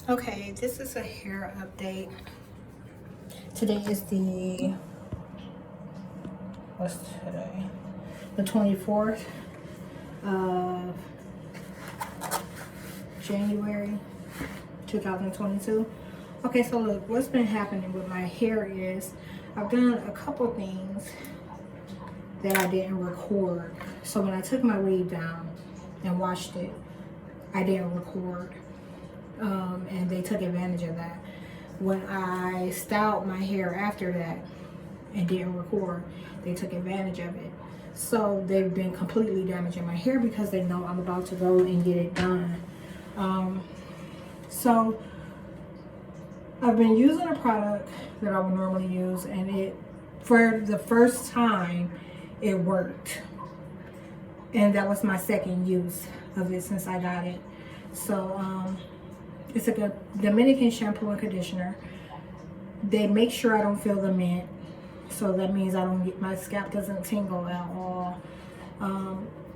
Okay, this is a hair update. Today is the, what's today? The 24th of January 2022. Okay, so look, what's been happening with my hair is I've done a couple things that I didn't record. So when I took my weave down and washed it, I didn't record. And they took advantage of that. When I styled my hair after that and didn't record, they took advantage of it. So they've been completely damaging my hair because they know I'm about to go and get it done. So I've been using a product that I would normally use, and it, for the first time, it worked. And that was my second use of it since I got it. So it's a good Dominican shampoo and conditioner. They make sure I don't feel the mint, so that means I don't get, my scalp doesn't tingle at all.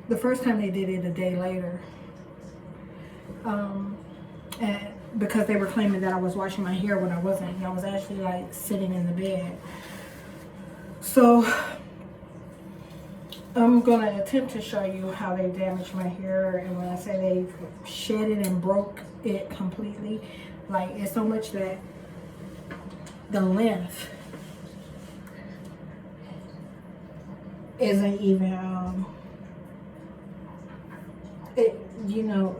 The first time they did it a day later, and because they were claiming that I was washing my hair when I wasn't, and I was actually like sitting in the bed. So I'm gonna attempt to show you how they damaged my hair, and when I say they shed it and broke it completely, like it's so much that the length isn't even it, you know,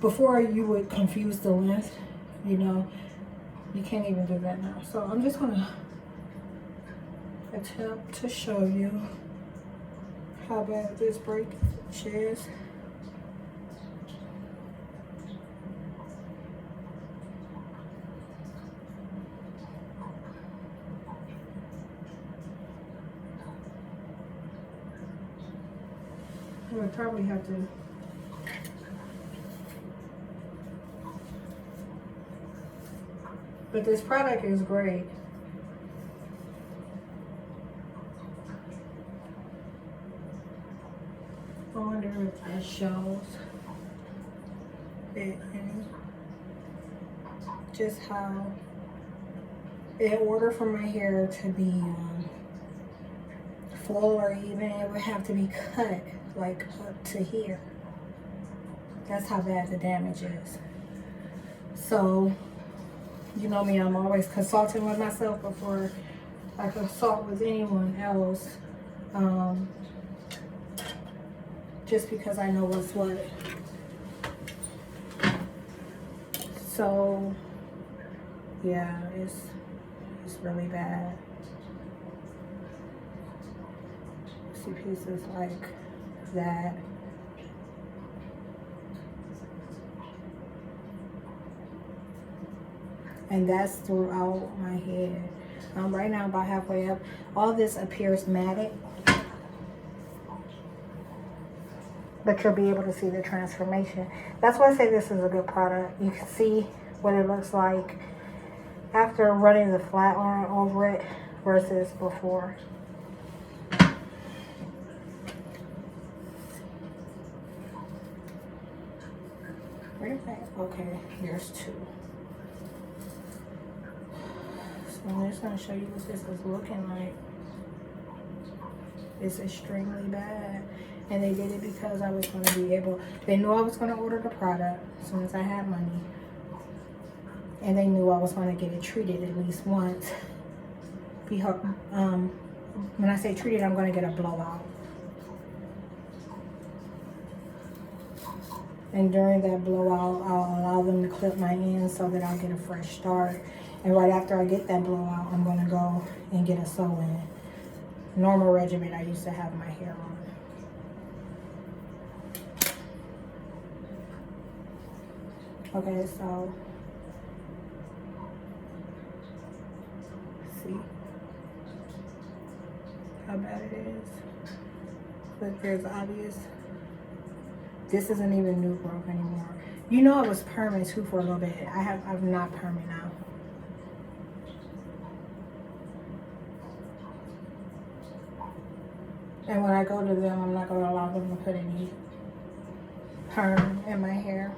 before you would confuse the length, you know, you can't even do that now. So I'm just gonna attempt to show you how bad this breakage is. I would probably have to but this product is great. I wonder if that shows it, and just how, in order for my hair to be full or even, it would have to be cut like up to here. That's how bad the damage is. So, you know me, I'm always consulting with myself before I consult with anyone else. Just because I know what's what. So, yeah, it's really bad. See pieces like that. And that's throughout my head. Right now, about halfway up, all this appears matted, but you'll be able to see the transformation. That's why I say this is a good product. You can see what it looks like after running the flat iron over it versus before. Where's that? Okay, there's two. So I'm just gonna show you what this is looking like. It's extremely bad. And they did it because I was going to be able, they knew I was going to order the product as soon as I had money. And they knew I was going to get it treated at least once. When I say treated, I'm going to get a blowout. And during that blowout, I'll allow them to clip my ends so that I'll get a fresh start. And right after I get that blowout, I'm going to go and get a sew-in. Normal regimen I used to have my hair on. Okay, so see how bad it is. But there's obvious. This isn't even new growth anymore. You know I was perming too for a little bit. I'm not perming now. And when I go to them, I'm not going to allow them to put any perm in my hair.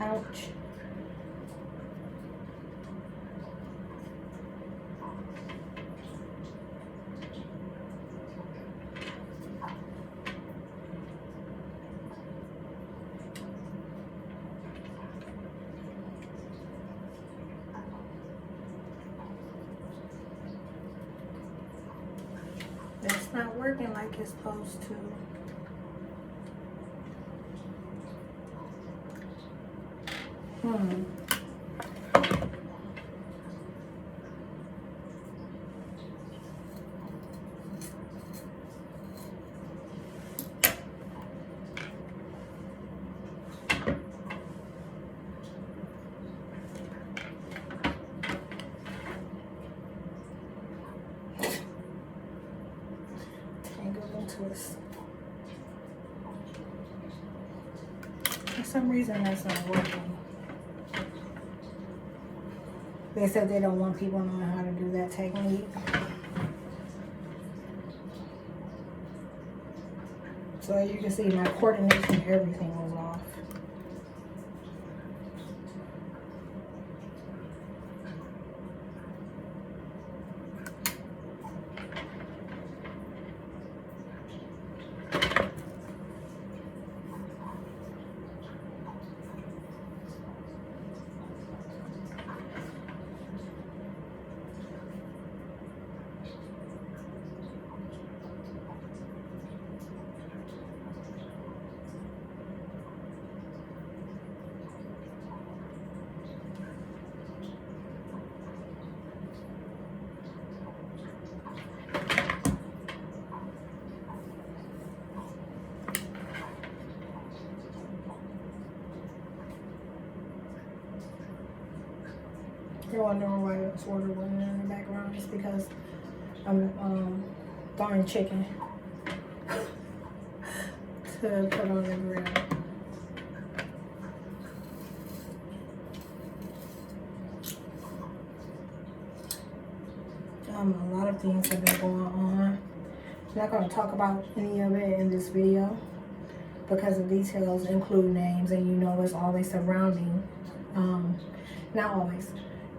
couch. That's not working like it's supposed to. Twist. For some reason that's not working. They said they don't want people knowing how to do that technique. So as you can see, my coordination, everything was off. You're wondering why it's water running in the background. It's because I'm throwing chicken to put on the grill. A lot of things have been going on. I'm not going to talk about any of it in this video because the details include names, and you know it's always surrounding. Not always.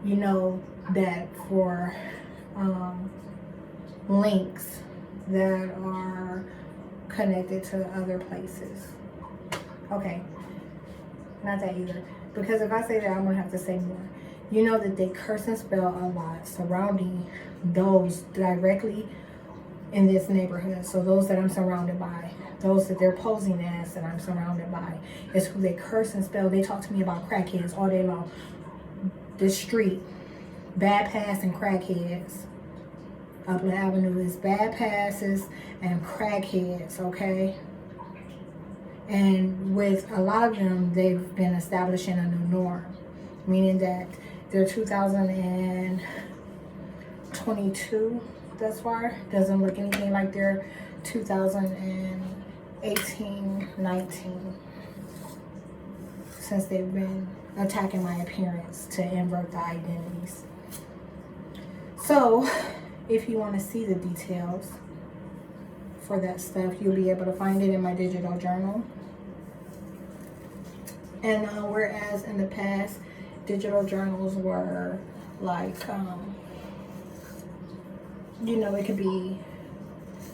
You know that for links that are connected to other places. Okay, not that either. Because if I say that, I'm gonna have to say more. You know that they curse and spell a lot surrounding those directly in this neighborhood. So those that I'm surrounded by, those that they're posing as that I'm surrounded by, is who they curse and spell. They talk to me about crackheads all day long. This street, bad pass and crackheads. Upland Avenue is bad passes and crackheads, okay? And with a lot of them, they've been establishing a new norm, meaning that their 2022 thus far doesn't look anything like their 2018-19, since they've been attacking my appearance to invert the identities. So if you want to see the details for that stuff, you'll be able to find it in my digital journal. And whereas in the past digital journals were like you know, it could be,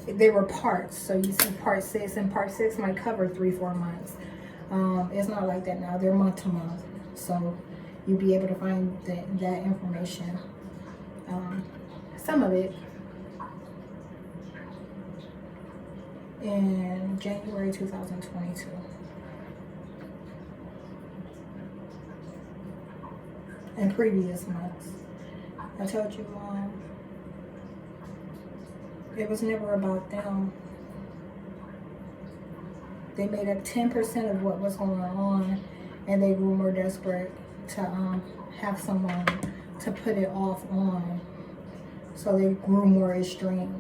they were parts. So you see part 6, and part 6 might cover 3-4 months. It's not like that now. They're month to month. So you'll be able to find that information. Some of it in January 2022. And previous months. I told you it was never about them. They made up 10% of what was going on, and they grew more desperate to have someone to put it off on. So they grew more extreme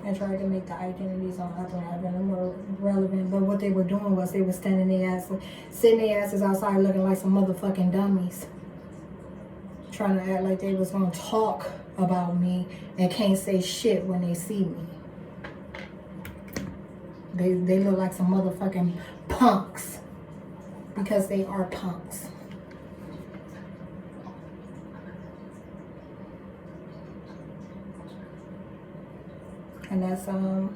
and tried to make the identities on Upland Avenue more relevant. But what they were doing was they were sitting their asses outside looking like some motherfucking dummies, trying to act like they was gonna talk about me and can't say shit when they see me. They look like some motherfucking punks. Because they are punks. And that's the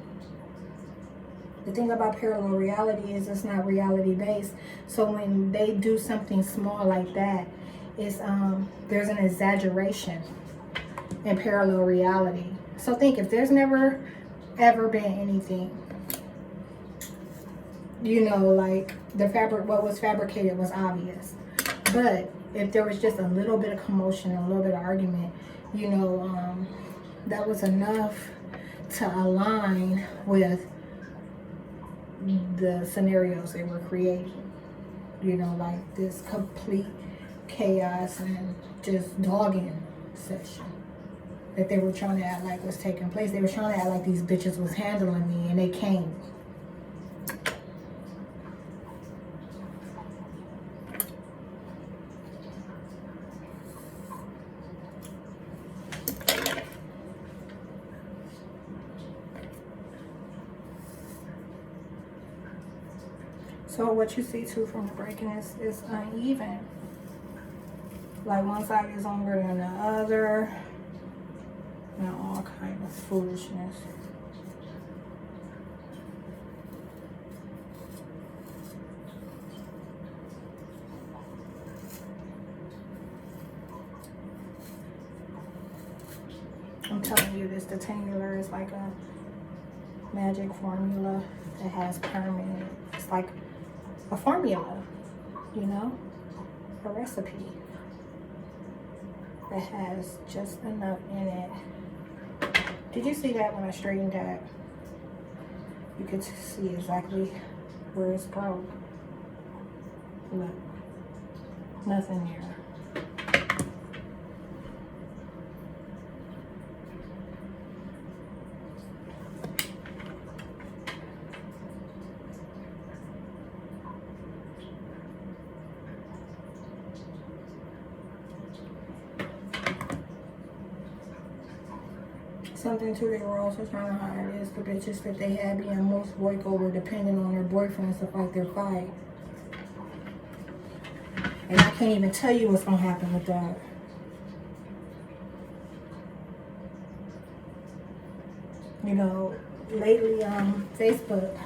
thing about parallel reality is it's not reality based. So when they do something small like that, it's there's an exaggeration in parallel reality. So think, if there's never ever been anything, you know, like what was fabricated was obvious. But if there was just a little bit of commotion, a little bit of argument, you know, that was enough to align with the scenarios they were creating. You know, like this complete chaos and just dogging session that they were trying to act like was taking place. They were trying to act like these bitches was handling me, and they came. So what you see too from the breaking is uneven. Like one side is longer than the other. And all kind of foolishness. I'm telling you, this detangular is like a magic formula that has permanent. It's like a formula, you know, a recipe that has just enough in it. Did you see that when I straightened that? You could see exactly where it's broke. Look, nothing there. Something too they were also trying to hide is the bitches that they had being most vocal were dependent on their boyfriends to fight their fight. And I can't even tell you what's gonna happen with that. You know, lately Facebook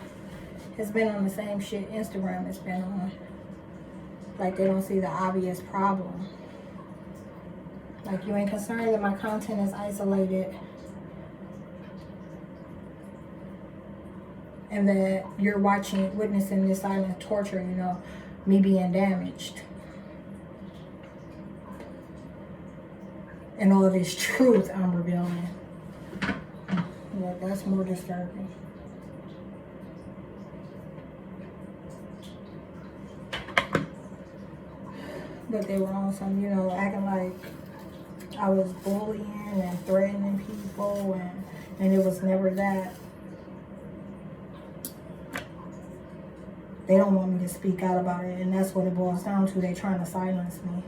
has been on the same shit Instagram has been on. Like they don't see the obvious problem. Like you ain't concerned that my content is isolated and that you're witnessing this silent torture, you know, me being damaged. And all of this truth I'm revealing. Yeah, that's more disturbing. But they were on some, you know, acting like I was bullying and threatening people, and it was never that. They don't want me to speak out about it, and that's what it boils down to. They're trying to silence me.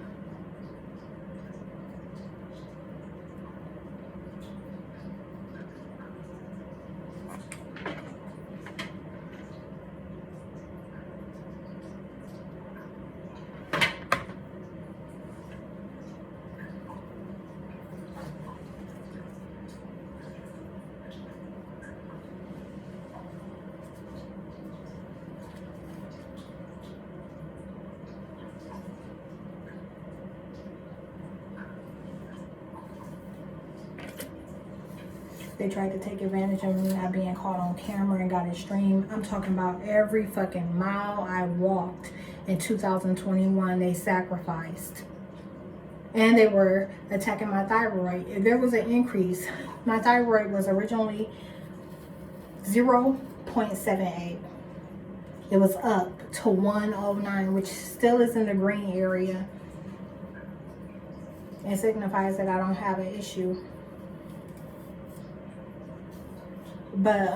They tried to take advantage of me not being caught on camera and got it streamed. I'm talking about every fucking mile I walked in 2021, they sacrificed. And they were attacking my thyroid. If there was an increase, my thyroid was originally 0.78. It was up to 109, which still is in the green area. It signifies that I don't have an issue. But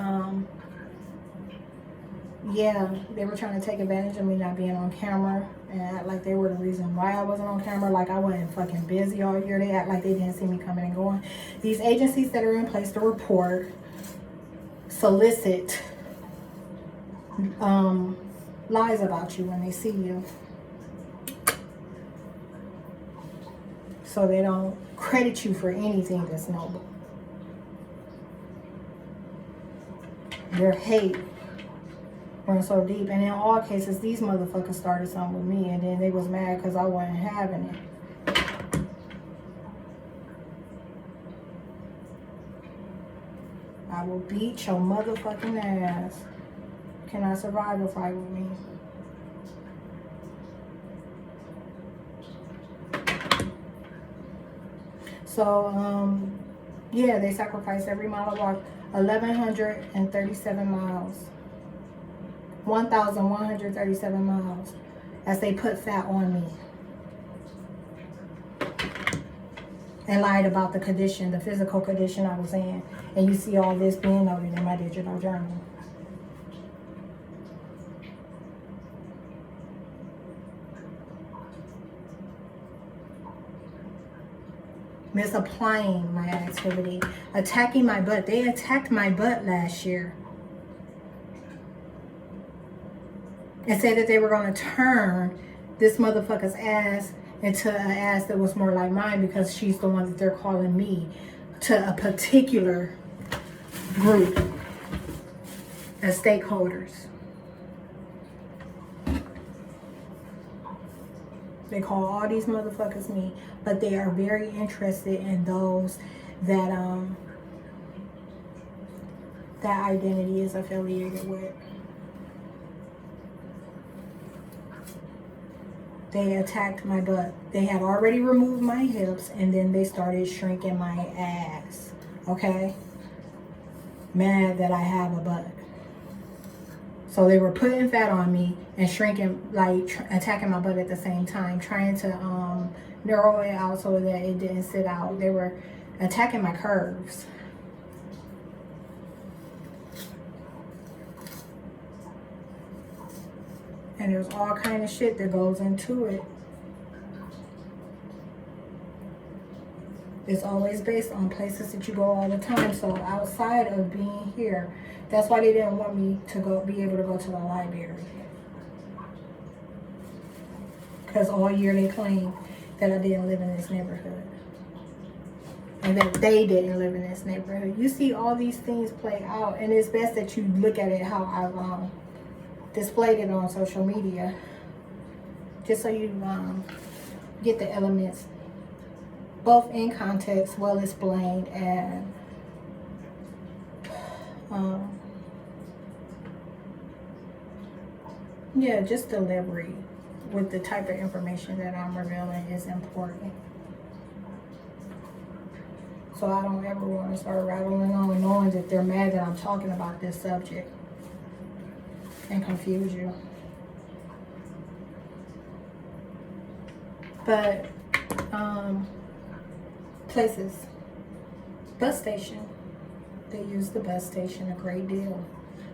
yeah, they were trying to take advantage of me not being on camera and act like they were the reason why I wasn't on camera. Like I wasn't fucking busy all year. They act like they didn't see me coming and going. These agencies that are in place to report, solicit lies about you when they see you. So they don't credit you for anything that's noble. Their hate runs so deep. And in all cases, these motherfuckers started something with me, and then they was mad because I wasn't having it. I will beat your motherfucking ass. Can I survive a fight with me? So, yeah, they sacrificed every mile I walked. 1,137 miles. 1,137 miles as they put fat on me. And lied about the condition, the physical condition I was in. And you see all this being noted in my digital journal. Misapplying my activity, attacking my butt. They attacked my butt last year and said that they were going to turn this motherfucker's ass into an ass that was more like mine, because she's the one that they're calling me to a particular group as stakeholders. They call all these motherfuckers me, but they are very interested in those that that identity is affiliated with. They attacked my butt. They had already removed my hips, and then they started shrinking my ass. Okay? Mad that I have a butt. So they were putting fat on me and shrinking, like attacking my butt at the same time, trying to narrow it out so that it didn't sit out. They were attacking my curves. And there's all kind of shit that goes into it. It's always based on places that you go all the time. So outside of being here, that's why they didn't want me to be able to go to the library. Because all year they claimed that I didn't live in this neighborhood. And that they didn't live in this neighborhood. You see all these things play out, and it's best that you look at it how I've displayed it on social media, just so you get the elements both in context, well explained, and yeah, just delivery with the type of information that I'm revealing is important. So I don't ever want to start rattling on knowing that they're mad that I'm talking about this subject and confuse you. But places, bus station, they use the bus station a great deal,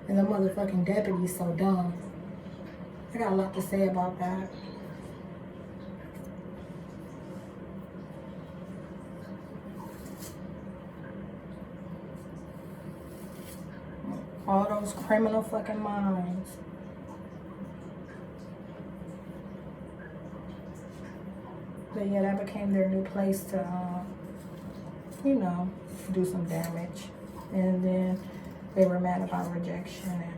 and the motherfucking deputy's so dumb. I got a lot to say about that. All those criminal fucking minds. But yeah, that became their new place to, you know, do some damage. And then they were mad about rejection and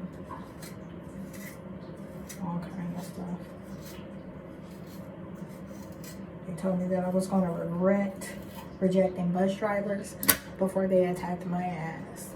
all kind of stuff. They told me that I was going to regret rejecting bus drivers before they attacked my ass.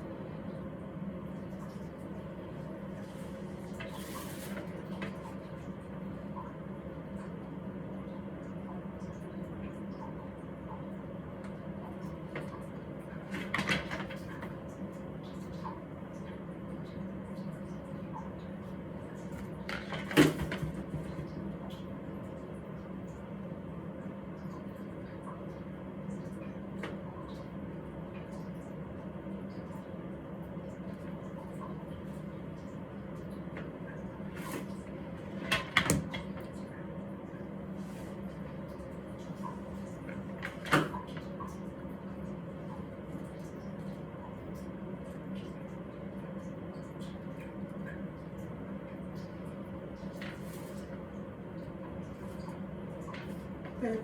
But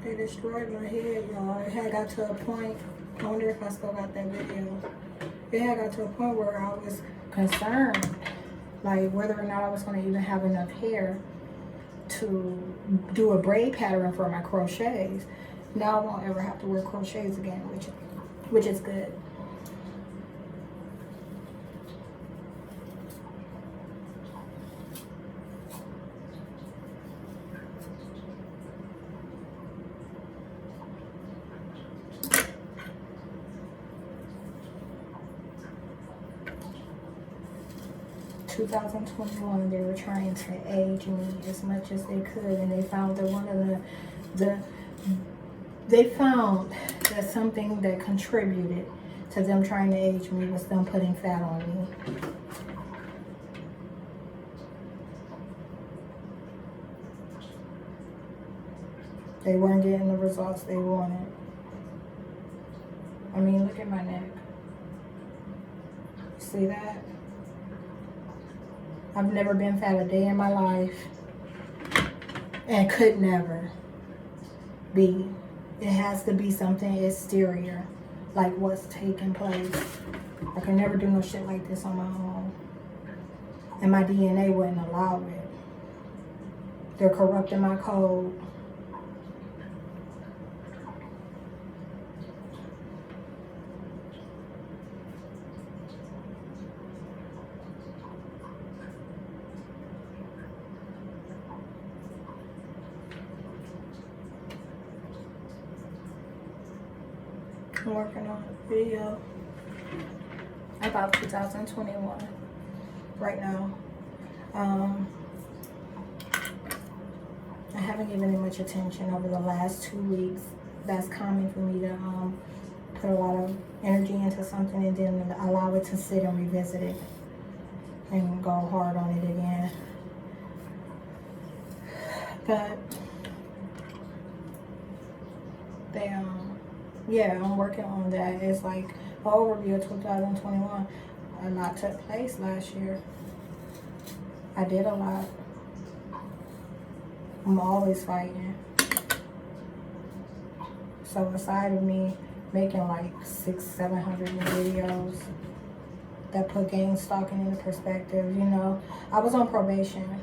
they destroyed my head, y'all. It had got to a point, I wonder if I still got that video. It had got to a point where I was concerned, like whether or not I was going to even have enough hair to do a braid pattern for my crochets. Now I won't ever have to wear crochets again, which is good. In 2021, they were trying to age me as much as they could, and they found that one of they found that something that contributed to them trying to age me was them putting fat on me. They weren't getting the results they wanted. I mean, look at my neck. See that? I've never been fat a day in my life and could never be. It has to be something exterior, like what's taking place. I can never do no shit like this on my own. And my DNA wouldn't allow it. They're corrupting my code. I'm working on a video about 2021 right now. I haven't given it much attention over the last 2 weeks. That's common for me to put a lot of energy into something and then allow it to sit and revisit it and go hard on it again. But they yeah, I'm working on that. It's like an overview of 2021. A lot took place last year. I did a lot. I'm always fighting. So aside of me making like 600-700 videos that put gang stalking into perspective, you know, I was on probation.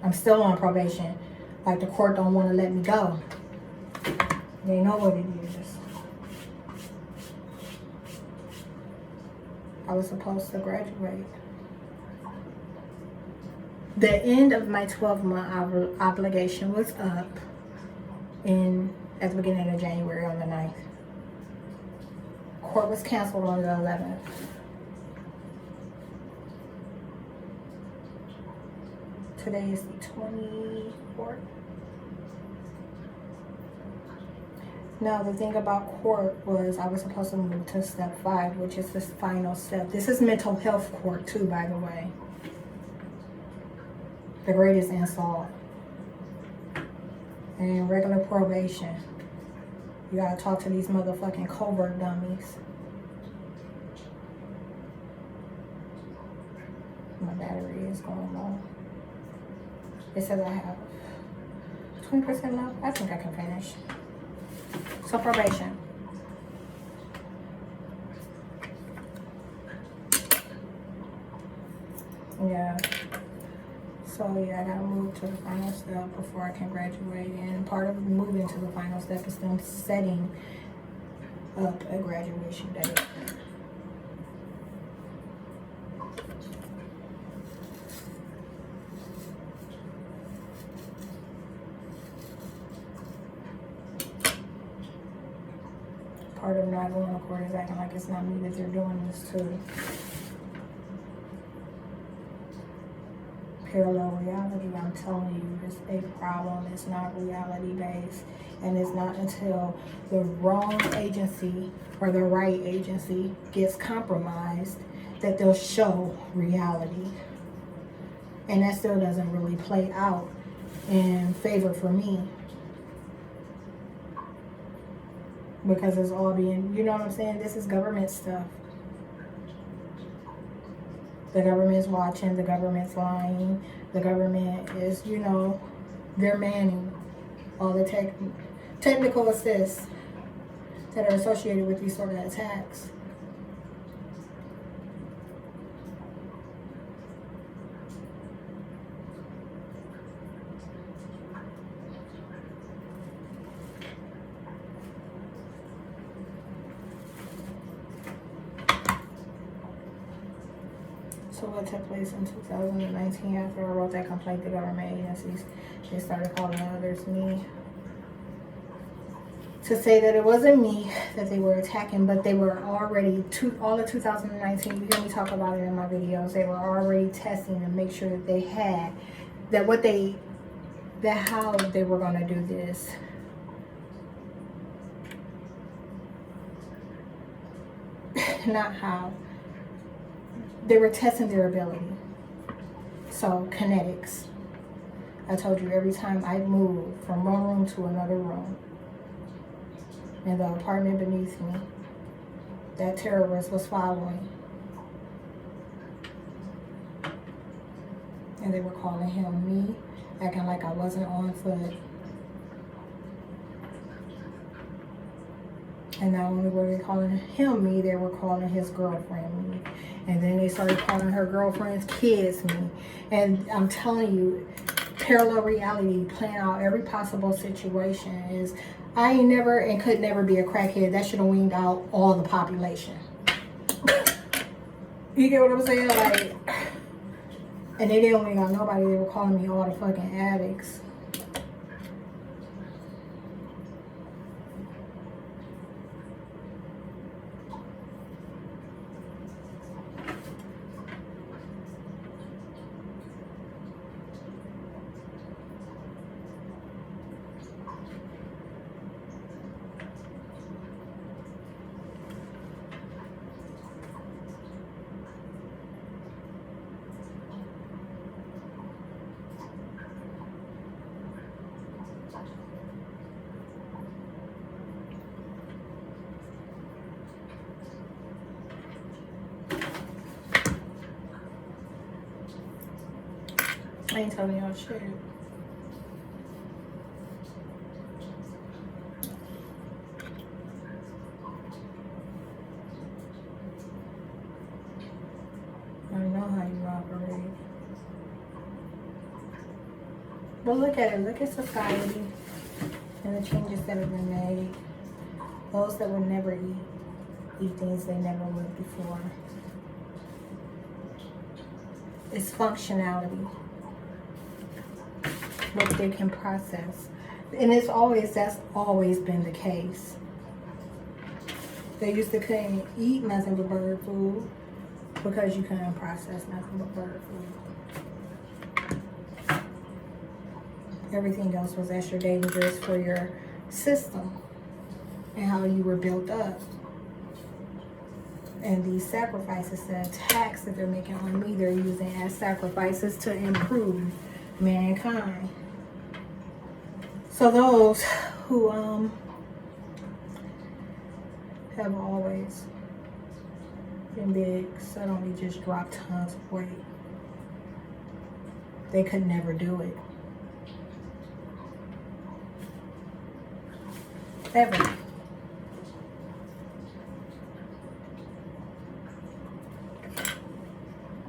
I'm still on probation. Like the court don't want to let me go. They know what it is. I was supposed to graduate. The end of my 12-month obligation was up at the beginning of January on the 9th. Court was canceled on the 11th. Today is the 24th. Now, the thing about court was I was supposed to move to step 5, which is the final step. This is mental health court too, by the way. The greatest insult. And regular probation. You gotta talk to these motherfucking covert dummies. My battery is going low. It says I have 20% left. I think I can finish. So probation. Yeah. So yeah, I gotta move to the final step before I can graduate. And part of moving to the final step is them setting up a graduation date. Part of not going to court is acting like it's not me that they're doing this to. Parallel reality, I'm telling you, is a problem. It's not reality based, and it's not until the wrong agency or the right agency gets compromised that they'll show reality. And that still doesn't really play out in favor for me, because it's all being, you know what I'm saying? This is government stuff. The government's watching, the government's lying, the government is, you know, they're manning. all the technical assists that are associated with these sort of attacks. So what took place in 2019 after I wrote that complaint, the government agencies, they started calling others me to say that it wasn't me that they were attacking, but they were already, all of 2019, you hear me talk about it in my videos, they were already testing to make sure that they had, that how they were going to do this. Not how. They were testing their ability. So, kinetics. I told you every time I moved from one room to another room in the apartment beneath me, that terrorist was following. And they were calling him me, acting like I wasn't on foot. And not only were they calling him me, they were calling his girlfriend me. And then they started calling her girlfriend's kids me. And I'm telling you, parallel reality, playing out every possible situation is, I ain't never and could never be a crackhead. That should have weaned out all the population. You get what I'm saying? Like, and they didn't wean out nobody. They were calling me all the fucking addicts. I ain't telling y'all shit. I know how you operate. But look at it. Look at society and the changes that have been made. Those that would never eat things they never would before. It's functionality. What they can process. And that's always been the case. They used to couldn't eat nothing but bird food because you couldn't process nothing but bird food. Everything else was extra dangerous for your system and how you were built up. And these sacrifices, the attacks that they're making on me, they're using as sacrifices to improve mankind. So those who have always been big suddenly just dropped tons of weight. They could never do it. Ever.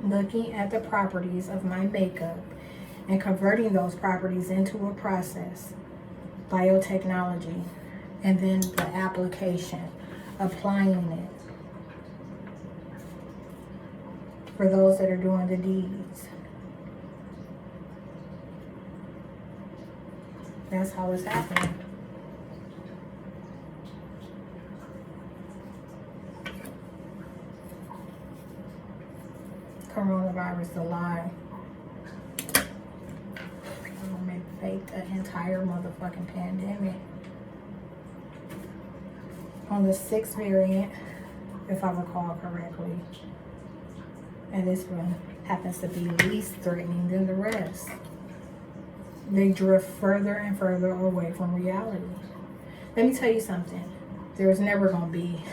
Looking at the properties of my makeup and converting those properties into a process, biotechnology, and then the application, applying it for those that are doing the deeds. That's how it's happening. Coronavirus, the lie. Government faked an entire motherfucking pandemic. On the 6th variant, if I recall correctly. And this one happens to be least threatening than the rest. They drift further and further away from reality. Let me tell you something. There's never gonna be,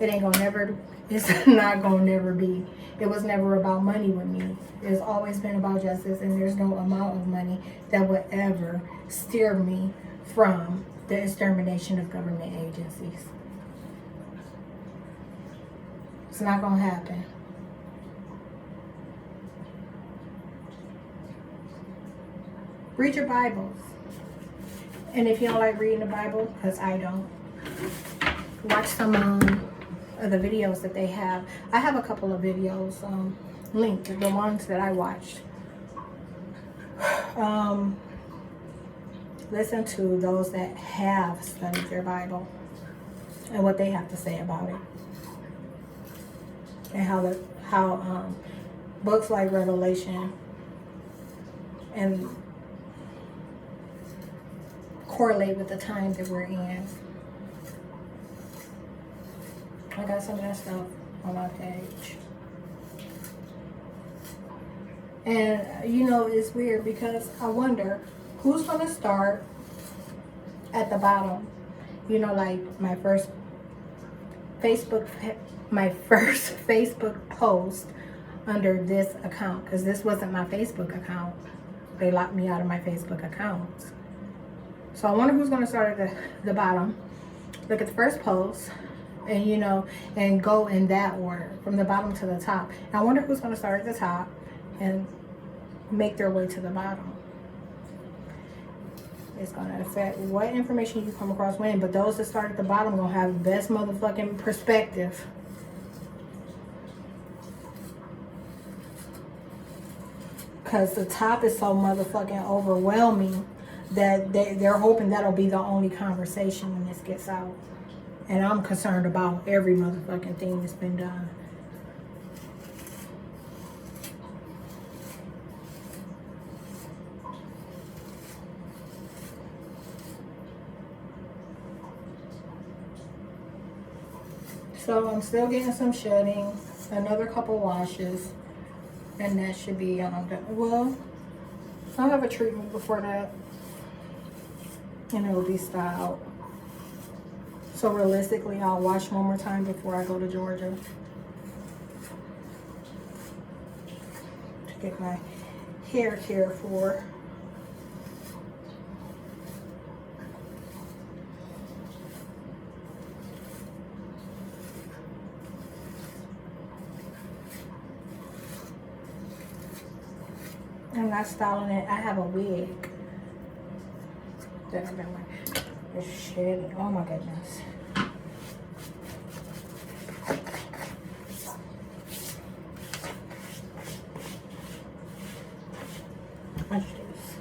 it ain't gonna never It's not gonna never be. It was never about money with me. It's always been about justice, and there's no amount of money that would ever steer me from the extermination of government agencies. It's not gonna happen. Read your Bibles. And if you don't like reading the Bible, because I don't, watch some of the videos that they have. I have a couple of videos linked, the ones that I watched. Listen to those that have studied their Bible and what they have to say about it, and how books like Revelation and correlate with the time that we're in. I got some of that stuff on my page. And you know, it's weird because I wonder who's gonna start at the bottom. You know, like my first Facebook post under this account, because this wasn't my Facebook account. They locked me out of my Facebook accounts. So I wonder who's gonna start at the bottom. Look at the first post, and you know, and go in that order from the bottom to the top. And I wonder who's going to start at the top and make their way to the bottom. It's going to affect what information you come across when, but those that start at the bottom are going to have the best motherfucking perspective. Because the top is so motherfucking overwhelming that they're hoping that'll be the only conversation when this gets out. And I'm concerned about every motherfucking thing that's been done. So I'm still getting some shedding, another couple washes, and that should be done. Well, I'll have a treatment before that, and it will be styled. So realistically, I'll wash one more time before I go to Georgia to get my hair cared for. I'm not styling it. I have a wig that I've been wearing. It's shedding. Oh my goodness. Watch this.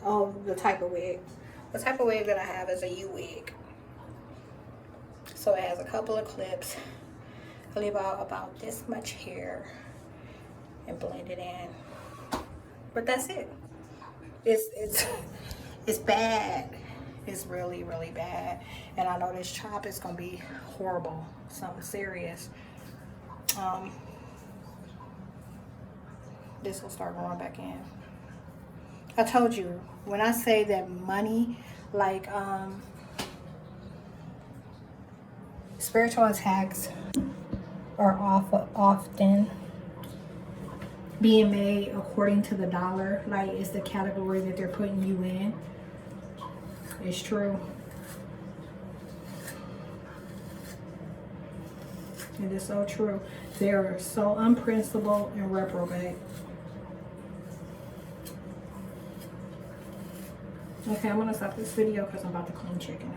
Oh, the type of wig. The type of wig that I have is a U wig. So it has a couple of clips. I leave out about this much hair and blend it in. But that's it. It's bad. It's really, really bad. And I know this chop is gonna be horrible. Something serious. This will start going back in. I told you, when I say that money, like spiritual attacks are often being made according to the dollar, like it's the category that they're putting you in. It's true. It is so true. They're so unprincipled and reprobate. Okay, I'm gonna stop this video because I'm about to clean chicken.